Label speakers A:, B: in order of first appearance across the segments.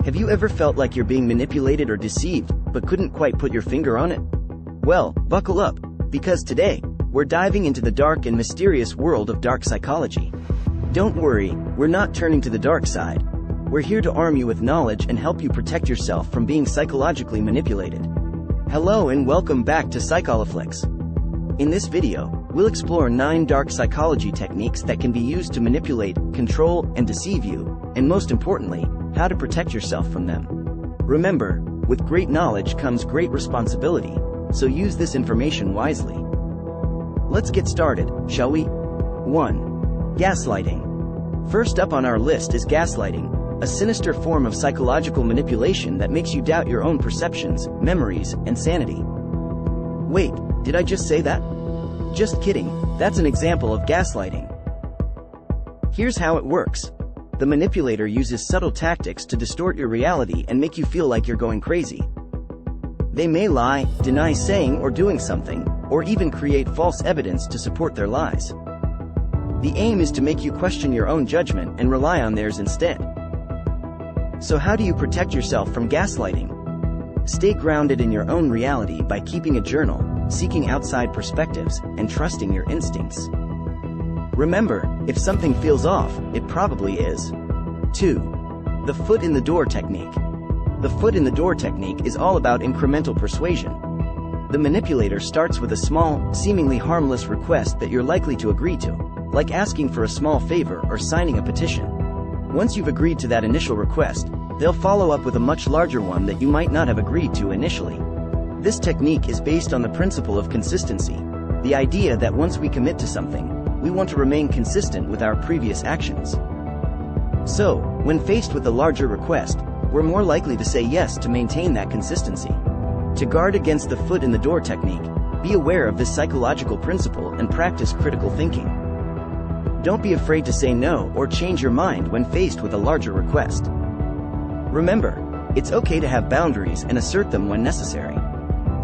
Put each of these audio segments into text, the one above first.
A: Have you ever felt like you're being manipulated or deceived, but couldn't quite put your finger on it? Well, buckle up, because today, we're diving into the dark and mysterious world of dark psychology. Don't worry, we're not turning to the dark side. We're here to arm you with knowledge and help you protect yourself from being psychologically manipulated. Hello and welcome back to Psycholiflix. In this video, we'll explore 9 dark psychology techniques that can be used to manipulate, control, and deceive you, and most importantly, how to protect yourself from them. Remember, with great knowledge comes great responsibility, so use this information wisely. Let's get started, shall we? 1. Gaslighting. First up on our list is gaslighting, a sinister form of psychological manipulation that makes you doubt your own perceptions, memories, and sanity. Wait, did I just say that? Just kidding, that's an example of gaslighting. Here's how it works. The manipulator uses subtle tactics to distort your reality and make you feel like you're going crazy. They may lie, deny saying or doing something, or even create false evidence to support their lies. The aim is to make you question your own judgment and rely on theirs instead. So how do you protect yourself from gaslighting? Stay grounded in your own reality by keeping a journal, seeking outside perspectives, and trusting your instincts. Remember, if something feels off, it probably is. 2. The foot in the door technique. The foot in the door technique is all about incremental persuasion. The manipulator starts with a small, seemingly harmless request that you're likely to agree to, like asking for a small favor or signing a petition. Once you've agreed to that initial request, they'll follow up with a much larger one that you might not have agreed to initially. This technique is based on the principle of consistency, the idea that once we commit to something, we want to remain consistent with our previous actions. So, when faced with a larger request, we're more likely to say yes to maintain that consistency. To guard against the foot in the door technique, be aware of this psychological principle and practice critical thinking. Don't be afraid to say no or change your mind when faced with a larger request. Remember, it's okay to have boundaries and assert them when necessary.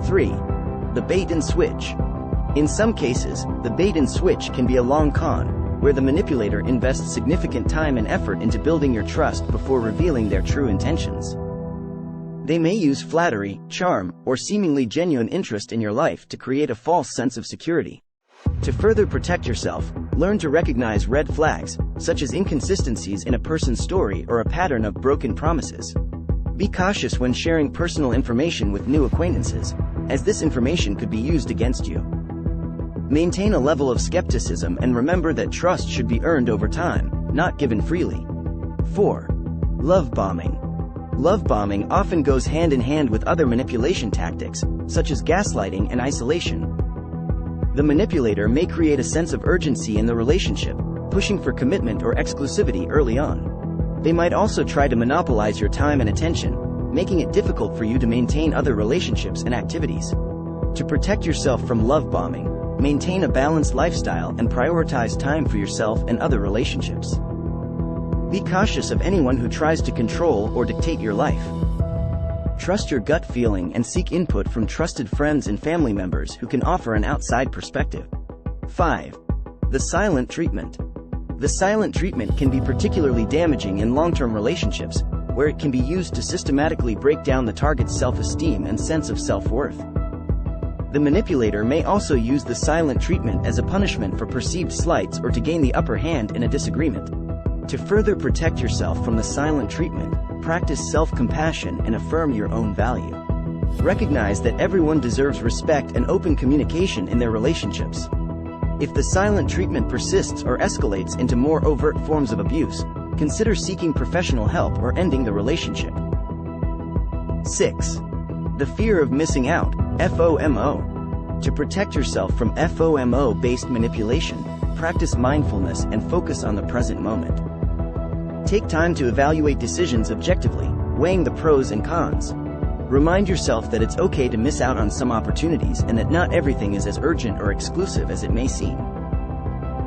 A: 3. The bait and switch. In some cases, the bait and switch can be a long con, where the manipulator invests significant time and effort into building your trust before revealing their true intentions. They may use flattery, charm, or seemingly genuine interest in your life to create a false sense of security. To further protect yourself, learn to recognize red flags, such as inconsistencies in a person's story or a pattern of broken promises. Be cautious when sharing personal information with new acquaintances, as this information could be used against you. Maintain a level of skepticism and remember that trust should be earned over time, not given freely. 4. Love bombing. Love bombing often goes hand in hand with other manipulation tactics, such as gaslighting and isolation. The manipulator may create a sense of urgency in the relationship, pushing for commitment or exclusivity early on. They might also try to monopolize your time and attention, making it difficult for you to maintain other relationships and activities. To protect yourself from love bombing, maintain a balanced lifestyle and prioritize time for yourself and other relationships. Be cautious of anyone who tries to control or dictate your life. Trust your gut feeling and seek input from trusted friends and family members who can offer an outside perspective. 5. The silent treatment. The silent treatment can be particularly damaging in long-term relationships, where it can be used to systematically break down the target's self-esteem and sense of self-worth. The manipulator may also use the silent treatment as a punishment for perceived slights or to gain the upper hand in a disagreement. To further protect yourself from the silent treatment, practice self-compassion and affirm your own value. Recognize that everyone deserves respect and open communication in their relationships. If the silent treatment persists or escalates into more overt forms of abuse, consider seeking professional help or ending the relationship. 6. The fear of missing out, FOMO. To protect yourself from FOMO-based manipulation, practice mindfulness and focus on the present moment. Take time to evaluate decisions objectively, weighing the pros and cons. Remind yourself that it's okay to miss out on some opportunities and that not everything is as urgent or exclusive as it may seem.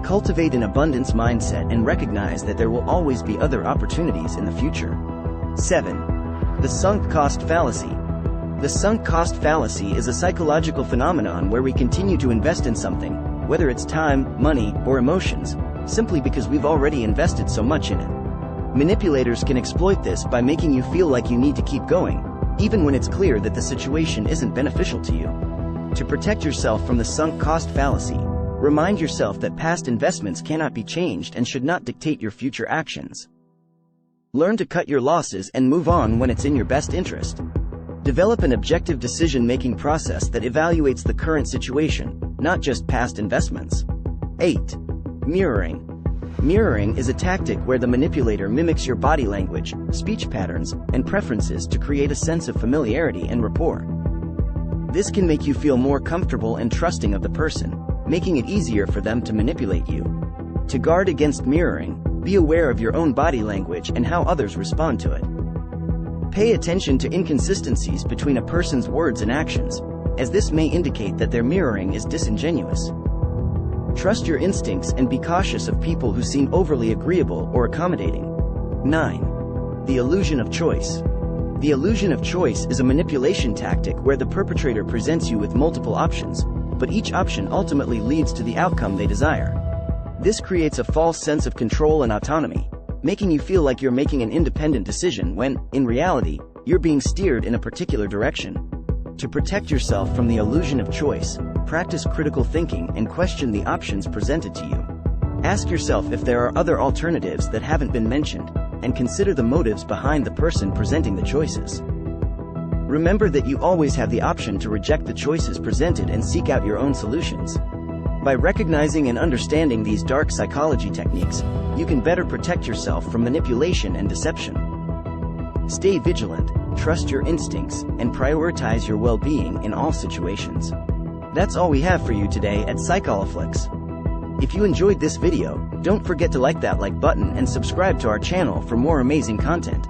A: Cultivate an abundance mindset and recognize that there will always be other opportunities in the future. 7. The sunk cost fallacy. The sunk cost fallacy is a psychological phenomenon where we continue to invest in something, whether it's time, money, or emotions, simply because we've already invested so much in it. Manipulators can exploit this by making you feel like you need to keep going, even when it's clear that the situation isn't beneficial to you. To protect yourself from the sunk cost fallacy, remind yourself that past investments cannot be changed and should not dictate your future actions. Learn to cut your losses and move on when it's in your best interest. Develop an objective decision-making process that evaluates the current situation, not just past investments. 8. Mirroring. Mirroring is a tactic where the manipulator mimics your body language, speech patterns, and preferences to create a sense of familiarity and rapport. This can make you feel more comfortable and trusting of the person, making it easier for them to manipulate you. To guard against mirroring, be aware of your own body language and how others respond to it. Pay attention to inconsistencies between a person's words and actions, as this may indicate that their mirroring is disingenuous. Trust your instincts and be cautious of people who seem overly agreeable or accommodating. 9. The illusion of choice. The illusion of choice is a manipulation tactic where the perpetrator presents you with multiple options, but each option ultimately leads to the outcome they desire. This creates a false sense of control and autonomy, making you feel like you're making an independent decision when, in reality, you're being steered in a particular direction. To protect yourself from the illusion of choice, practice critical thinking and question the options presented to you. Ask yourself if there are other alternatives that haven't been mentioned, and consider the motives behind the person presenting the choices. Remember that you always have the option to reject the choices presented and seek out your own solutions. By recognizing and understanding these dark psychology techniques, you can better protect yourself from manipulation and deception. Stay vigilant, trust your instincts, and prioritize your well-being in all situations. That's all we have for you today at Psycholiflix. If you enjoyed this video, don't forget to like that like button and subscribe to our channel for more amazing content.